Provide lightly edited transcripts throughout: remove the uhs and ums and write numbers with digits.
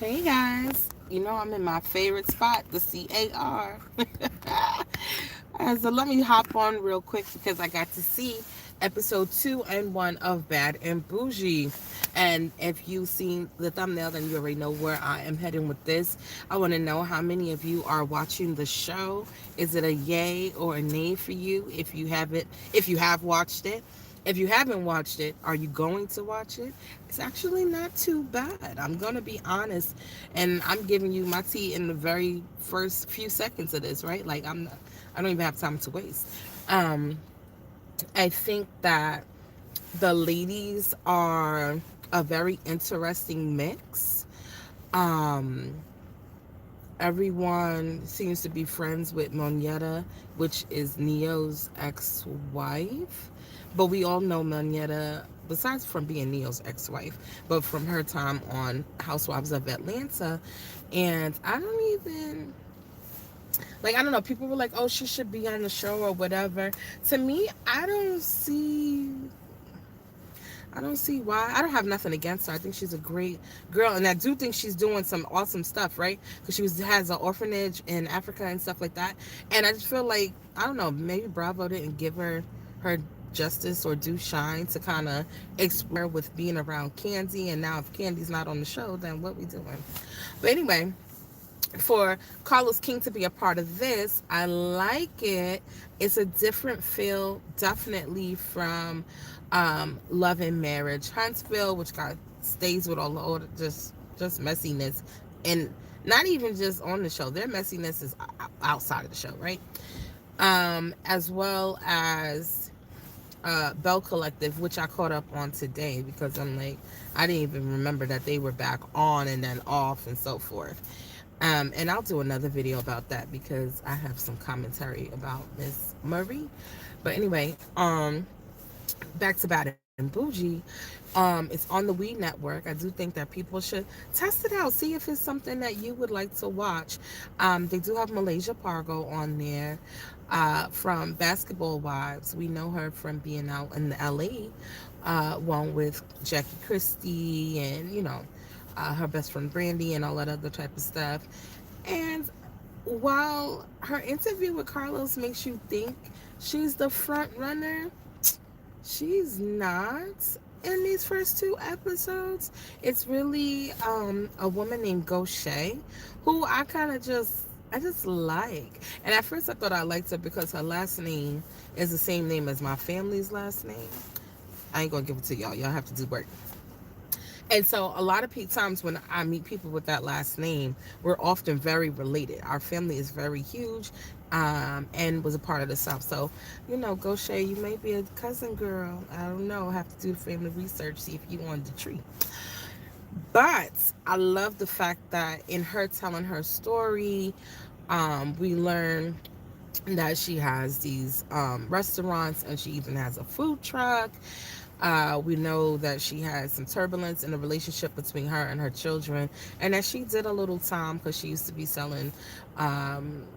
Hey guys, I'm in my favorite spot, the CAR. So let me hop on real quick because I got to see episode 2 and 1 of Bad and Bougie. And if you've seen the thumbnail, then you already know where I am heading with this. I want to know how many of you are watching the show. Is it a yay or a nay for you if you have watched it? If you haven't watched it, are you going to watch it? It's actually not too bad. I'm going to be honest, and I'm giving you my tea in the very first few seconds of this, right? Like I don't even have time to waste. Um I think that the ladies are a very interesting mix. Um Everyone seems to be friends with Moneta, which is Neo's ex-wife. But we all know Moneta, besides from being Neo's ex-wife, but from her time on Housewives of Atlanta. And I don't even I don't know, people were like, oh, she should be on the show or whatever. To me, I don't see why. I don't have nothing against her. I think she's a great girl, and I do think she's doing some awesome stuff, right? Because has an orphanage in Africa and stuff like that. And I just feel like, I don't know, maybe Bravo didn't give her justice or due shine to kind of explore with being around Candy. And now if Candy's not on the show, then what we doing? But anyway, for Carlos King to be a part of this, I like it. It's a different feel, definitely from Love and Marriage Huntsville, which got stays with all the old just messiness, and not even just on the show. Their messiness is outside of the show, right? As well as Bell Collective, which I caught up on today because I'm like, I didn't even remember that they were back on and then off and so forth. And I'll do another video about that because I have some commentary about Miss Murray. But anyway, back to Bad and Bougie. It's on the We Network. I do think that people should test it out, see if it's something that you would like to watch. They do have Malaysia Pargo on there from Basketball Wives. We know her from being out in the LA, one with Jackie Christie and, her best friend Brandy and all that other type of stuff. And while her interview with Carlos makes you think she's the front runner, she's not in these first 2 episodes. It's really a woman named Gaucher, who I just like. And at first I thought I liked her because her last name is the same name as my family's last name. I ain't gonna give it to y'all. Y'all have to do work. And so a lot of times when I meet people with that last name, we're often very related. Our family is very huge, and was a part of the South. So, Gaucher, you may be a cousin girl. I don't know. Have to do family research, see if you on the tree. But I love the fact that in her telling her story, we learn that she has these restaurants and she even has a food truck. We know that she had some turbulence in the relationship between her and her children, and that she did a little time because she used to be selling in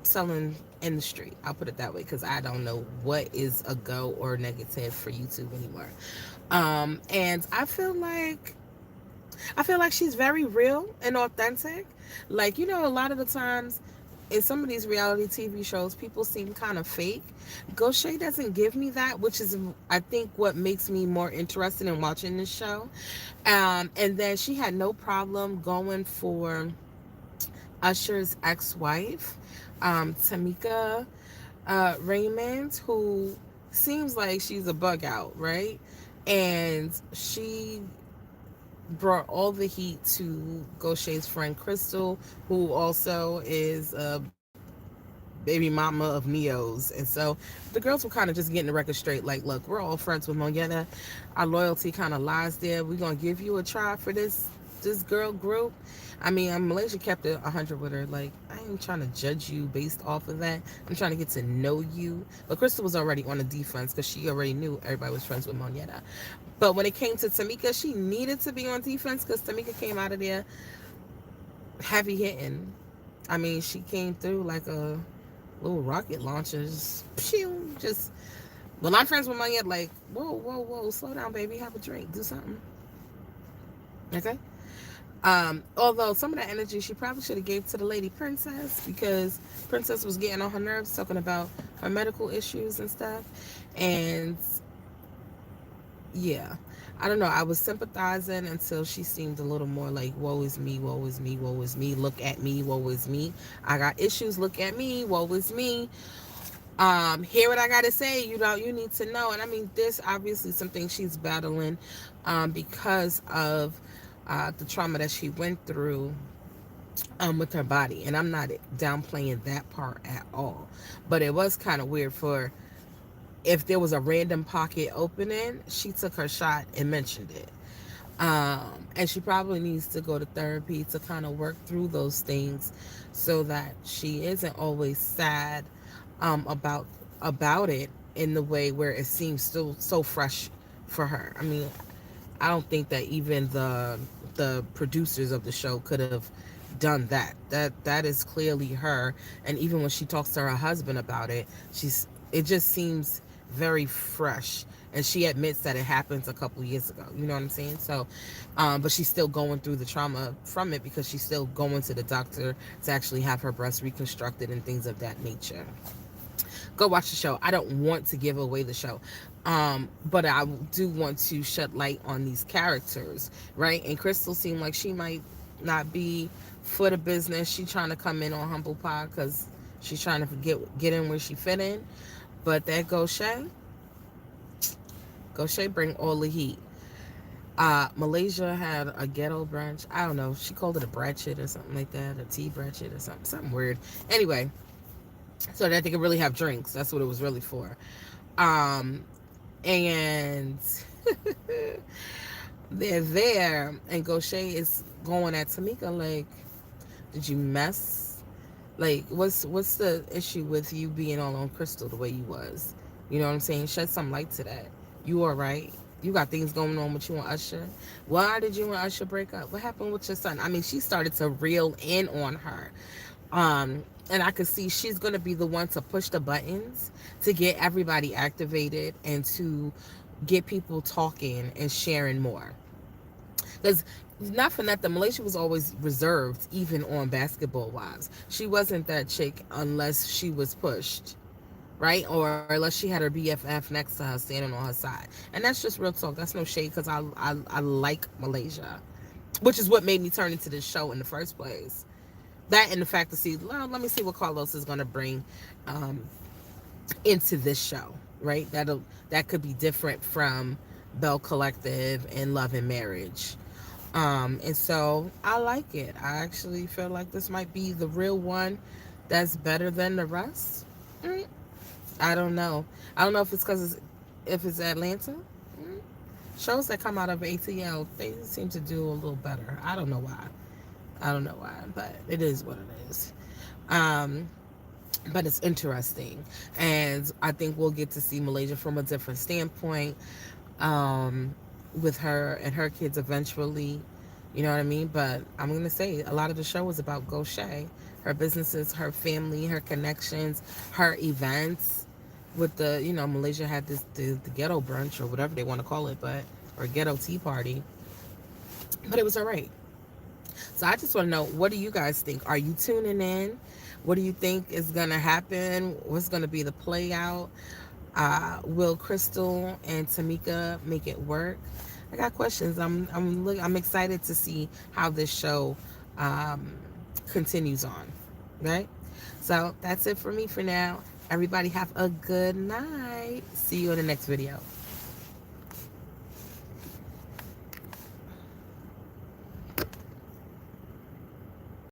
the street. I'll put it that way because I don't know what is a go or negative for YouTube anymore. And I feel like she's very real and authentic. Like, a lot of the times in some of these reality TV shows, people seem kind of fake. Gaucher doesn't give me that, which is, I think, what makes me more interested in watching this show. And then she had no problem going for Usher's ex-wife, Tamika Raymond, who seems like she's a bug out, right? And she brought all the heat to Gaucher's friend Crystal, who also is a baby mama of Neo's. And so the girls were kind of just getting the record straight. Like, look, we're all friends with Moneta. Our loyalty kind of lies there. We're gonna give you a try for this girl group. I mean, Malaysia kept it 100 with her. Like, I ain't trying to judge you based off of that. I'm trying to get to know you. But Crystal was already on the defense because she already knew everybody was friends with Moneta. But when it came to Tamika, she needed to be on defense because Tamika came out of there heavy hitting. I mean, she came through like a little rocket launcher. Just, well, I'm friends with Moneta. Like, whoa, whoa, whoa, slow down, baby. Have a drink. Do something. Okay? Although some of that energy she probably should have gave to the lady Princess, because Princess was getting on her nerves talking about her medical issues and stuff. And yeah, I don't know. I was sympathizing until she seemed a little more like, woe is me, woe is me, woe is me, look at me, woe is me. I got issues, look at me, woe is me. Hear what I gotta say, you need to know. And I mean, this obviously something she's battling because of the trauma that she went through with her body. And I'm not downplaying that part at all. But it was kind of weird for, if there was a random pocket opening, she took her shot and mentioned it. And she probably needs to go to therapy to kind of work through those things, so that she isn't always sad about it in the way where it seems still so fresh for her. I mean, I don't think that even the producers of the show could have done that. That is clearly her. And even when she talks to her husband about it, it just seems very fresh. And she admits that it happened a couple years ago. You know what I'm saying? So, but she's still going through the trauma from it, because she's still going to the doctor to actually have her breast reconstructed and things of that nature. Go watch the show. I don't want to give away the show. But I do want to shed light on these characters, right? And Crystal seemed like she might not be for the business. She trying to come in on humble pie because she's trying to get in where she fit in. But that Gaucher bring all the heat. Malaysia had a ghetto brunch. I don't know. She called it a bratchet or something like that, a tea bratchet or something weird. Anyway, so that they could really have drinks. That's what it was really for. Um, and they're there, and Gaucher is going at Tamika like, "Did you mess? Like, what's the issue with you being all on Crystal the way you was? You know what I'm saying? Shed some light to that. You all right? You got things going on with you and Usher. Why did you and Usher break up? What happened with your son?" I mean, she started to reel in on her. And I could see she's going to be the one to push the buttons to get everybody activated and to get people talking and sharing more. Because not for nothing, Malaysia was always reserved, even on Basketball Wives. She wasn't that chick unless she was pushed, right? Or unless she had her BFF next to her standing on her side. And that's just real talk. That's no shade, because I like Malaysia, which is what made me turn into this show in the first place. That and the fact to see, well, let me see what Carlos is going to bring um, into this show, right? That could be different from Bell Collective and Love and Marriage. And so I like it. I actually feel like this might be the real one that's better than the rest. Mm, I don't know. I don't know if it's because if it's Atlanta. Mm, shows that come out of ATL, they seem to do a little better. I don't know why. I don't know why, but it is what it is. Um, but it's interesting, and I think we'll get to see Malaysia from a different standpoint, um, with her and her kids eventually. You know what I mean? But I'm gonna say a lot of the show was about Gaucher, her businesses, her family, her connections, her events. With Malaysia had the ghetto brunch or whatever they want to call it, or ghetto tea party, but it was alright. So I just want to know, what do you guys think? Are you tuning in? What do you think is going to happen? What's going to be the play out? Will Crystal and Tamika make it work? I got questions. I'm excited to see how this show um, continues on. Right? So that's it for me for now. Everybody have a good night. See you in the next video.